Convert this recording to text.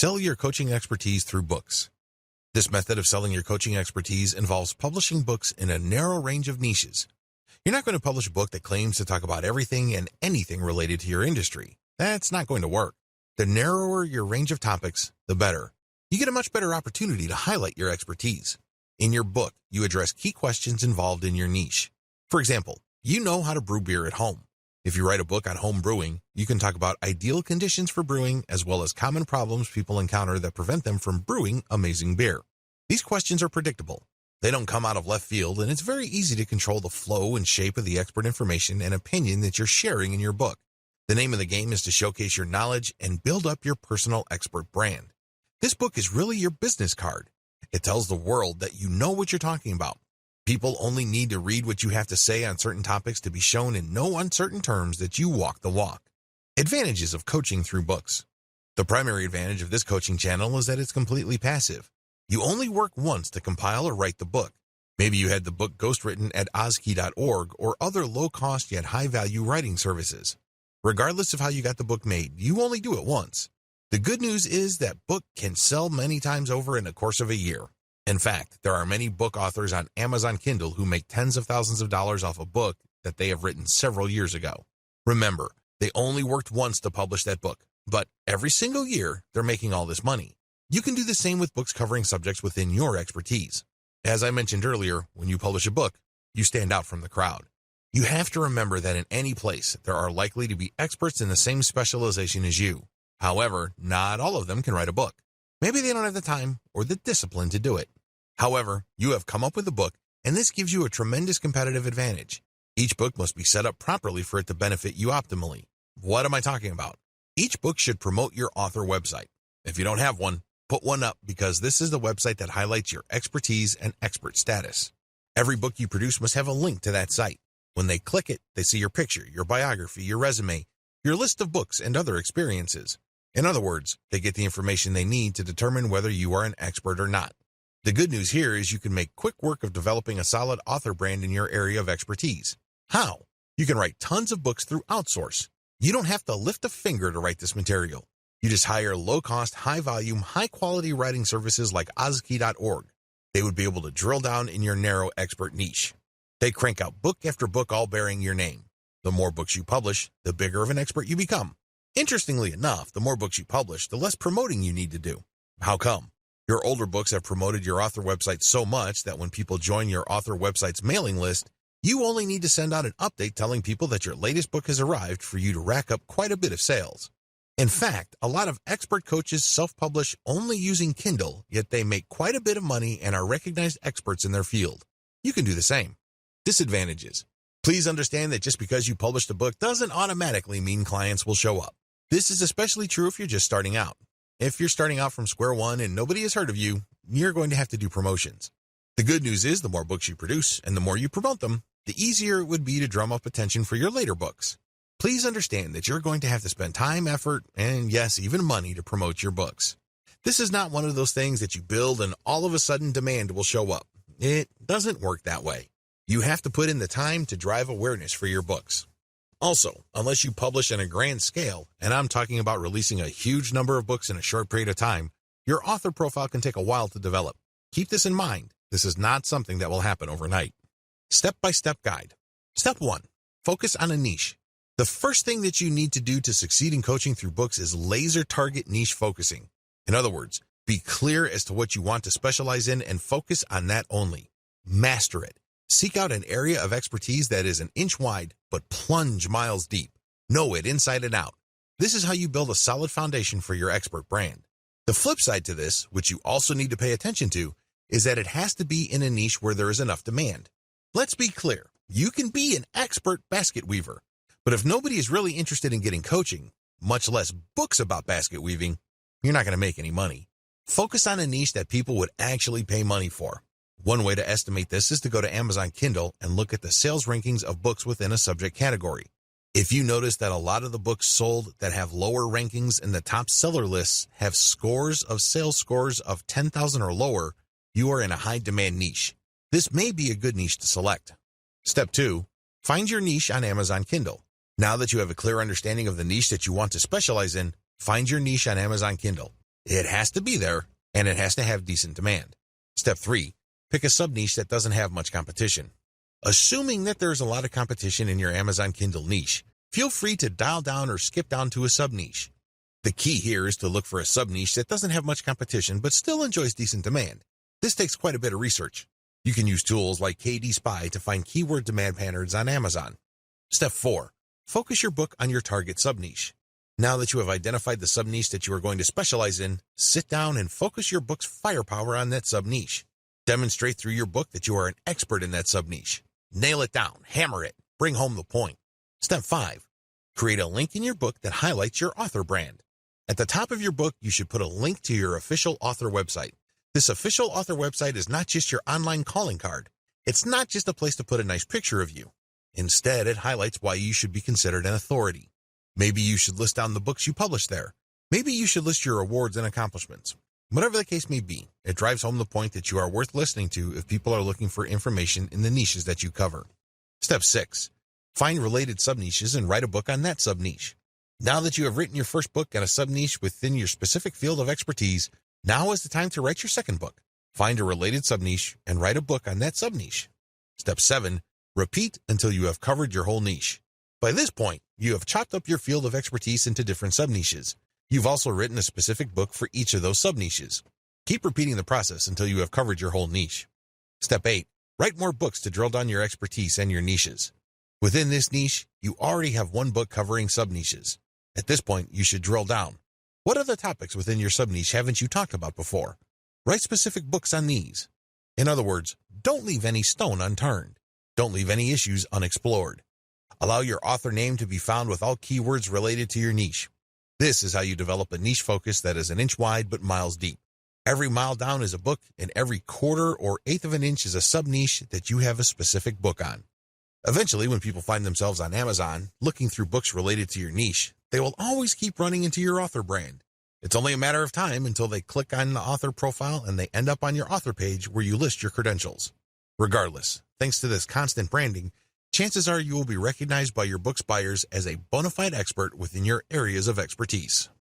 Sell your coaching expertise through books. This method of selling your coaching expertise involves publishing books in a narrow range of niches. You're not going to publish a book that claims to talk about everything and anything related to your industry. That's not going to work. The narrower your range of topics, the better. You get a much better opportunity to highlight your expertise. In your book, you address key questions involved in your niche. For example, you know how to brew beer at home. If you write a book on home brewing, you can talk about ideal conditions for brewing as well as common problems people encounter that prevent them from brewing amazing beer. These questions are predictable. They don't come out of left field, and it's very easy to control the flow and shape of the expert information and opinion that you're sharing in your book. The name of the game is to showcase your knowledge and build up your personal expert brand. This book is really your business card. It tells the world that you know what you're talking about. People only need to read what you have to say on certain topics to be shown in no uncertain terms that you walk the walk. Advantages of coaching through books. The primary advantage of this coaching channel is that it's completely passive. You only work once to compile or write the book. Maybe you had the book ghostwritten at ozkey.org or other low-cost yet high-value writing services. Regardless of how you got the book made, you only do it once. The good news is that book can sell many times over in the course of a year. In fact, there are many book authors on Amazon Kindle who make tens of thousands of dollars off a book that they have written several years ago. Remember, they only worked once to publish that book, but every single year they're making all this money. You can do the same with books covering subjects within your expertise. As I mentioned earlier, when you publish a book, you stand out from the crowd. You have to remember that in any place, there are likely to be experts in the same specialization as you. However, not all of them can write a book. Maybe they don't have the time or the discipline to do it. However, you have come up with a book, and this gives you a tremendous competitive advantage. Each book must be set up properly for it to benefit you optimally. What am I talking about? Each book should promote your author website. If you don't have one, put one up because this is the website that highlights your expertise and expert status. Every book you produce must have a link to that site. When they click it, they see your picture, your biography, your resume, your list of books, and other experiences. In other words, they get the information they need to determine whether you are an expert or not. The good news here is you can make quick work of developing a solid author brand in your area of expertise. How? You can write tons of books through outsource. You don't have to lift a finger to write this material. You just hire low-cost, high-volume, high-quality writing services like ozkey.org. They would be able to drill down in your narrow expert niche. They crank out book after book all bearing your name. The more books you publish, the bigger of an expert you become. Interestingly enough, the more books you publish, the less promoting you need to do. How come? Your older books have promoted your author website so much that when people join your author website's mailing list, you only need to send out an update telling people that your latest book has arrived for you to rack up quite a bit of sales. In fact, a lot of expert coaches self-publish only using Kindle, yet they make quite a bit of money and are recognized experts in their field. You can do the same. Disadvantages. Please understand that just because you published a book doesn't automatically mean clients will show up. This is especially true if you're just starting out. If you're starting out from square one and nobody has heard of you, you're going to have to do promotions. The good news is the more books you produce and the more you promote them, the easier it would be to drum up attention for your later books. Please understand that you're going to have to spend time, effort, and yes, even money to promote your books. This is not one of those things that you build and all of a sudden demand will show up. It doesn't work that way. You have to put in the time to drive awareness for your books. Also, unless you publish on a grand scale, and I'm talking about releasing a huge number of books in a short period of time, your author profile can take a while to develop. Keep this in mind. This is not something that will happen overnight. Step-by-step guide. Step 1. Focus on a niche. The first thing that you need to do to succeed in coaching through books is laser target niche focusing. In other words, be clear as to what you want to specialize in and focus on that only. Master it. Seek out an area of expertise that is an inch wide, but plunge miles deep. Know it inside and out. This is how you build a solid foundation for your expert brand. The flip side to this, which you also need to pay attention to, is that it has to be in a niche where there is enough demand. Let's be clear. You can be an expert basket weaver, but if nobody is really interested in getting coaching, much less books about basket weaving, you're not going to make any money. Focus on a niche that people would actually pay money for. One way to estimate this is to go to Amazon Kindle and look at the sales rankings of books within a subject category. If you notice that a lot of the books sold that have lower rankings in the top seller lists have sales scores of 10,000 or lower, you are in a high demand niche. This may be a good niche to select. Step 2. Find your niche on Amazon Kindle. Now that you have a clear understanding of the niche that you want to specialize in, find your niche on Amazon Kindle. It has to be there, and it has to have decent demand. Step 3. Pick a sub-niche that doesn't have much competition. Assuming that there's a lot of competition in your Amazon Kindle niche, feel free to dial down or skip down to a sub-niche. The key here is to look for a sub-niche that doesn't have much competition but still enjoys decent demand. This takes quite a bit of research. You can use tools like KD Spy to find keyword demand patterns on Amazon. Step 4. Focus your book on your target sub-niche. Now that you have identified the sub-niche that you are going to specialize in, sit down and focus your book's firepower on that sub-niche. Demonstrate through your book that you are an expert in that sub-niche. Nail it down, hammer it, bring home the point. Step 5. Create a link in your book that highlights your author brand. At the top of your book, you should put a link to your official author website. This official author website is not just your online calling card. It's not just a place to put a nice picture of you. Instead, it highlights why you should be considered an authority. Maybe you should list down the books you publish there. Maybe you should list your awards and accomplishments. Whatever the case may be, it drives home the point that you are worth listening to if people are looking for information in the niches that you cover. Step 6. Find related sub-niches and write a book on that sub-niche. Now that you have written your first book on a sub-niche within your specific field of expertise, now is the time to write your second book. Find a related sub-niche and write a book on that sub-niche. Step 7. Repeat until you have covered your whole niche. By this point, you have chopped up your field of expertise into different sub-niches. You've also written a specific book for each of those sub-niches. Keep repeating the process until you have covered your whole niche. Step 8. Write more books to drill down your expertise and your niches. Within this niche, you already have one book covering sub-niches. At this point, you should drill down. What other topics within your sub-niche haven't you talked about before? Write specific books on these. In other words, don't leave any stone unturned. Don't leave any issues unexplored. Allow your author name to be found with all keywords related to your niche. This is how you develop a niche focus that is an inch wide but miles deep. Every mile down is a book, and every quarter or eighth of an inch is a sub-niche that you have a specific book on. Eventually, when people find themselves on Amazon looking through books related to your niche, they will always keep running into your author brand. It's only a matter of time until they click on the author profile and they end up on your author page where you list your credentials. Regardless, thanks to this constant branding, chances are you will be recognized by your book's buyers as a bona fide expert within your areas of expertise.